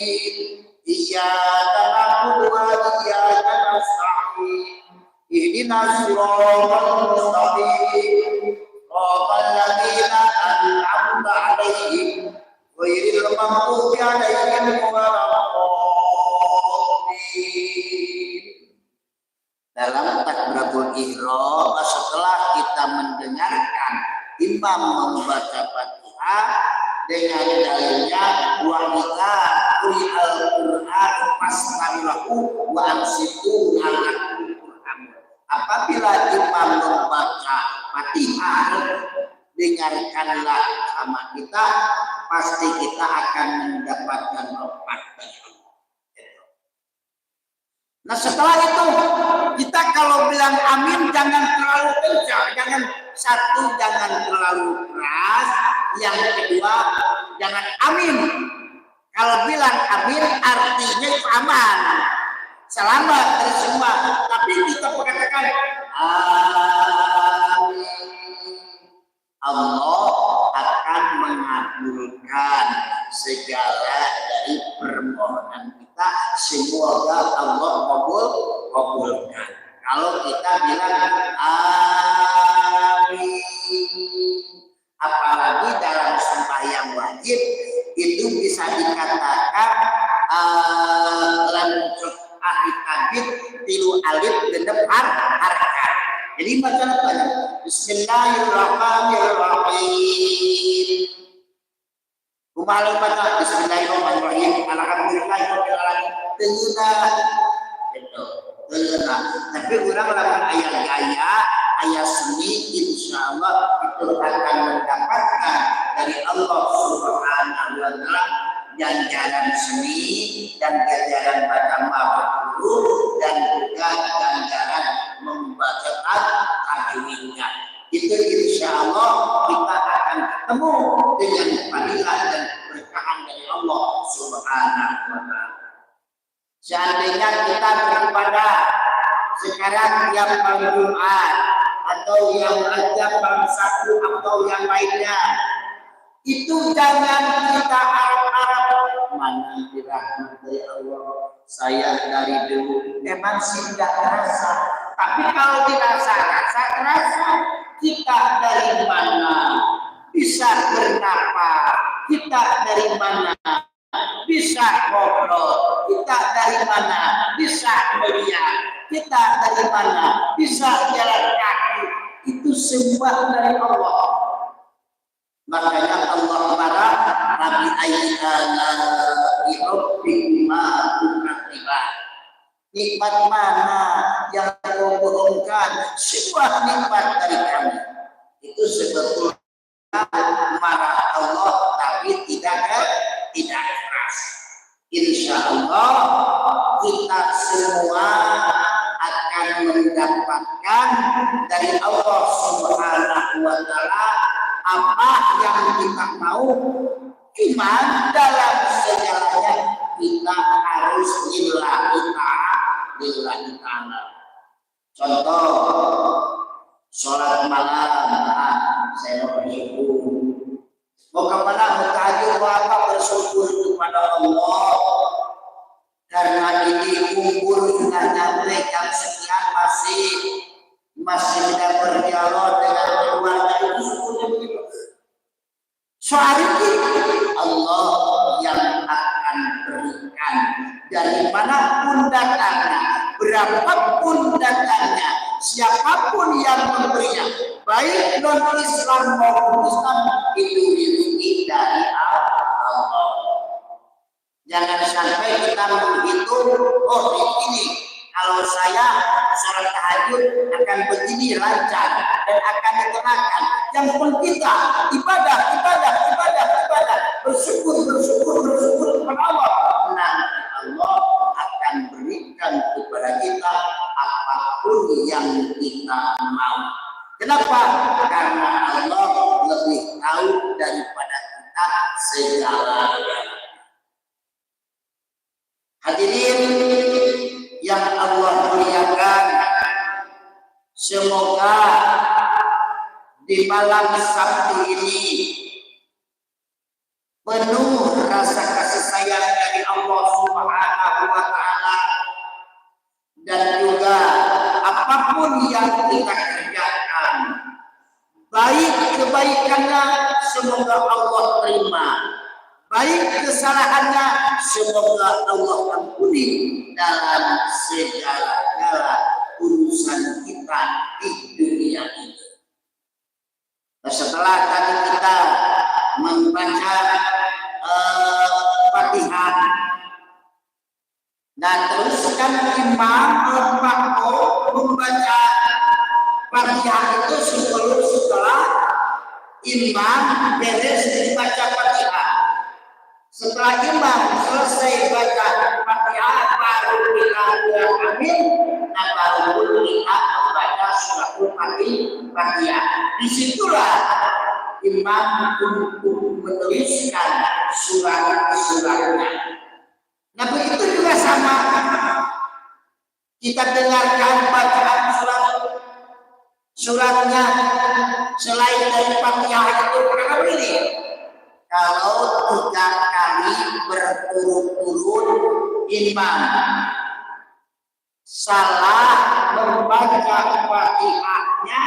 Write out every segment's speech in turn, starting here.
iyyaka na'budu wa iyyaka nasta'in ihdinas siratal mustaqim siratal ladzina an'amta 'alaihim ghairil maghdubi 'alaihim waladdallin. Dalam takbiratul ihram setelah kita mendengarkan imam membaca Fatihah dengan dalilnya wa idza quri'al Qur'an fastami'u wa ansitu la'allakum turhamun. Apabila imam membaca Fatihah, dengarkanlah sama kita, pasti kita akan mendapatkan rahmat dari Allah. Nah setelah itu kita kalau bilang amin jangan terlalu kencang, jangan terlalu keras. Yang kedua jangan amin. Kalau bilang amin artinya itu aman, selamat dari semua. Tapi kita mengatakan amin, Allah akan mengabulkan segala dari permohonan kita. Semoga Allah kabulkan. Kalau kita bilang amin, apalagi dalam sembahyang wajib itu bisa dikatakan lanjut ahit tilu alif genep harkat. Jadi macam Bismillahirrahmanirrahim. Kumaha baca Bismillahirrahmanirrahim. Alhamdulillahirabbil alamin. Teuna. Tapi orang lamun aya gaya, aya seni, insyaallah itu akan mendapatkan dari Allah Subhanahu wa taala ganjaran seni dan ganjaran baca ma'ruf dan juga ganjaran membaca tajwidnya. Itu insyaallah kita akan ketemu dengan fadilah dan keberkahan dari Allah Subhanahu wa taala. Seandainya kita beribadah sekarang yang malam Jumat atau yang Rajab malam Sabtu atau yang lainnya, itu jangan kita harap-harap mana dirahmat dari Allah. Saya dari dulu memang sih tidak terasa, tapi kalau dirasa terasa. Kita dari mana bisa bernapas? Kita dari mana bisa ngobrol? Kita dari mana bisa melihat? Kita dari mana bisa jalan kaki? Itu semua dari Allah. Makanya Allah marah, Nabi ayyana bi rabbikuma tukadziban. Nikmat mana yang kau bohongkan? Sebuah nikmat dari kami. Itu sebetulnya marah Allah, tapi tidak keras. Insya Allah kita semua akan mendapatkan dari Allah Subhanahu wa taala apa yang kita mau. Cuman dalam segalanya kita harus lillahi ta'ala. Contoh sholat malam, saya mau bersyukur. Mau kemana? Mau tahajud, mau apa? Bersyukur kepada Allah. Karena ini umur sudah nyampe jam sekian masih tidak berdialog dengan keluarga, itu syukurnya begitu. Soal ini Allah yang akan berikan dari manapun datangnya, berapapun datangnya, siapapun yang memberinya, baik non Islam maupun Islam, itu dirugi dari Allah. Jangan sampai kita menghitung, oh ini kalau saya sholat tahajud akan begini lancar dan akan dikenakan. Yang penting kita ibadah, bersyukur kepada Allah. Nanti Allah akan berikan kepada kita apapun yang kita mau. Kenapa? Karena Allah lebih tahu daripada kita segalanya. Hadirin yang Allah muliakan, semoga di malam Sabtu ini penuh rasa kasih sayang sayang dari Allah Subhanahu wa taala, dan juga apapun yang kita kerjakan, baik kebaikannya semoga Allah terima, baik kesalahannya semoga Allah ampuni dalam segala urusan kita di dunia ini. Nah, setelah tadi kita membaca Fatihah, nah teruskan imam membaca Fatihah itu setelah imam beres dibaca Fatihah. Setelah imam selesai baca Fatihah, baru kita bilang amin, dan baru kita membaca suratul Fatihah. Disitulah imam untuk menuliskan surat-suratnya. Nah begitu juga sama, kita dengarkan bacaan suratnya selain dari Fatihah itu berapa ini? Kalau 3 kali berturut-turut imam salah membaca Fatihahnya,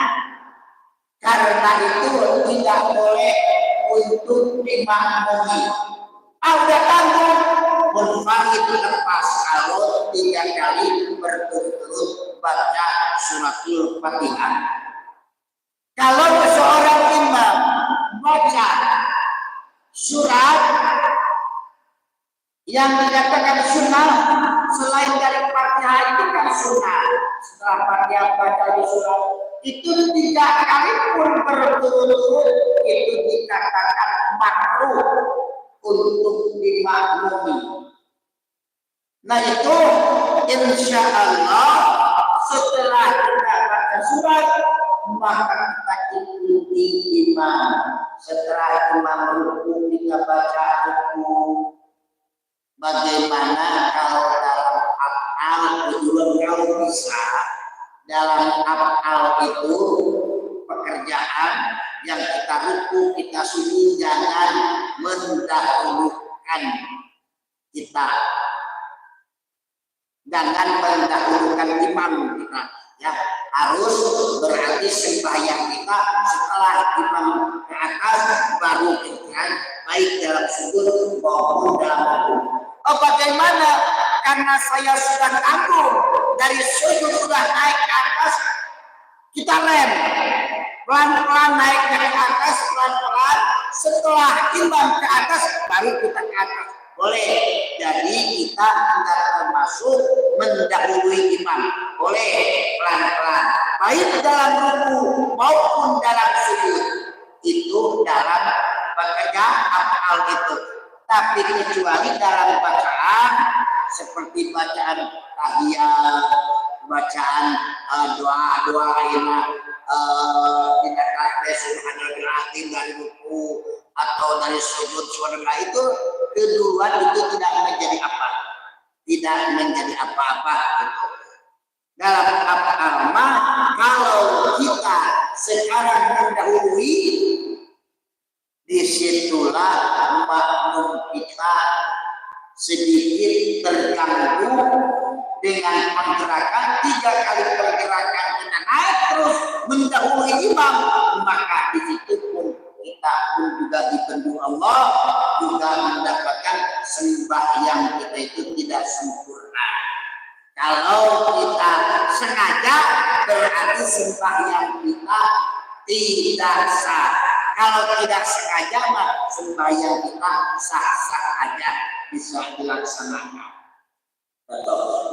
karena itu tidak boleh untuk dimakmumi. Udah tanggung, munfarid lepas kalau 3 kali berturut-turut baca suratul Fatihah. Kalau seorang imam baca surat yang dikatakan sunnah selain dari Fatihah itu kan sunnah, setelah Fatihah baca di surat itu 3 kali pun berturut-turut itu dikatakan makruh untuk dimaklumi. Nah itu insya Allah setelah kita baca surat maka kita ikuti imam. Setelah imam ruku kita baca ruku. Bagaimana kalau dalam af'al kalau bisa dalam af'al itu pekerjaan yang kita ruku kita sujud jangan mendahulukan kita, jangan mendahulukan imam kita, ya harus berarti sembahyang kita setelah imam ke atas baru kita baik dalam sujud maupun dalam ruku. Oh bagaimana? Karena saya sudah tanggung dari sujud sudah naik ke atas, kita lem pelan-pelan naik dari atas pelan-pelan, setelah imam ke atas baru kita ke atas. Boleh. Jadi kita tidak termasuk mendahului imam. Boleh pelan-pelan. Baik dalam ruku maupun dalam sujud. Itu dalam pekerjaan af'al itu. Tapi kecuali dalam bacaan seperti bacaan tahiyat, bacaan doa-doa tidak ada subhanallah azim dari ruku atau dari sujud subhanallah itu kedua itu tidak menjadi apa, tidak menjadi apa-apa gitu. Dalam apa-apa kalau kita sekarang mendahului, disitulah makmum kita sedikit terganggu dengan pergerakan 3 kali pergerakan kita naik terus mendahului imam, maka di situ pun kita pun juga dibendu Allah juga mendapatkan sembahyang kita itu tidak sempurna. Kalau kita sengaja berarti sembahyang kita tidak sah. Kalau tidak sengaja mah sembahyang kita sah-sah aja bisa dilaksanakan.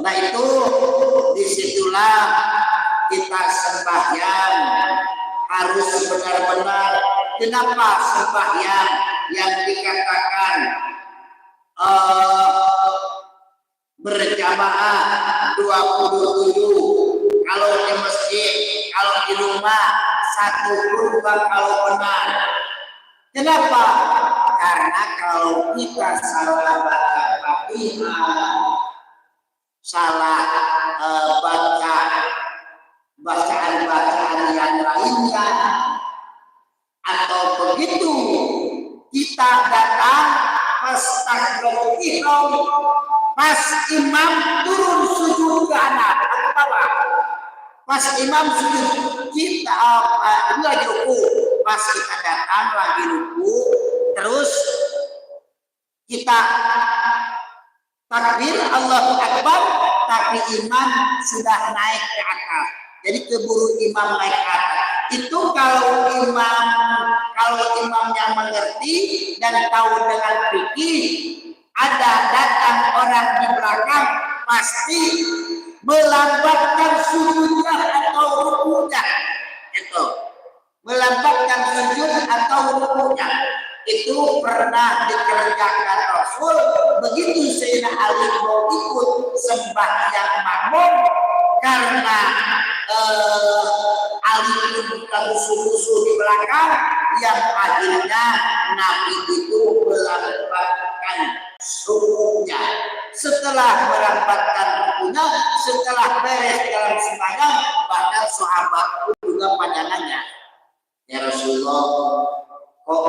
Nah itu disitulah kita sembahyang harus benar-benar. Kenapa sembahyang yang dikatakan berjamaah 27, kalau di masjid, kalau di rumah 1 kurban kalau benar. Kenapa? Karena kalau kita salah baca Fatihah, salah baca bacaan-bacaan yang lainnya, atau begitu kita datang pas takbiratul ihram, pas imam turun sujud ke anak ke bawah, pas imam sujud kita ini lagi ruku, pas kita datang lagi ruku, terus kita takbir Allahu Akbar, tapi imam sudah naik ke atas. Jadi keburu imam naik ke atas. Itu kalau imamnya mengerti dan tahu dengan fikih, ada datang orang di belakang pasti melambatkan sujudnya atau rukunya. Itu melambatkan sujud atau rukunya. Itu pernah dikerjakan Rasul. Begitu Sayyidina Ali mau ikut sembahyang makmum, karena Ali itu bukan musuh-musuh di belakang, yang akhirnya Nabi itu melambatkan rukunya. Setelah melambatkan rukunya, setelah beres dalam sembahyang, bahkan sahabat juga pada nanya, ya Rasulullah, kok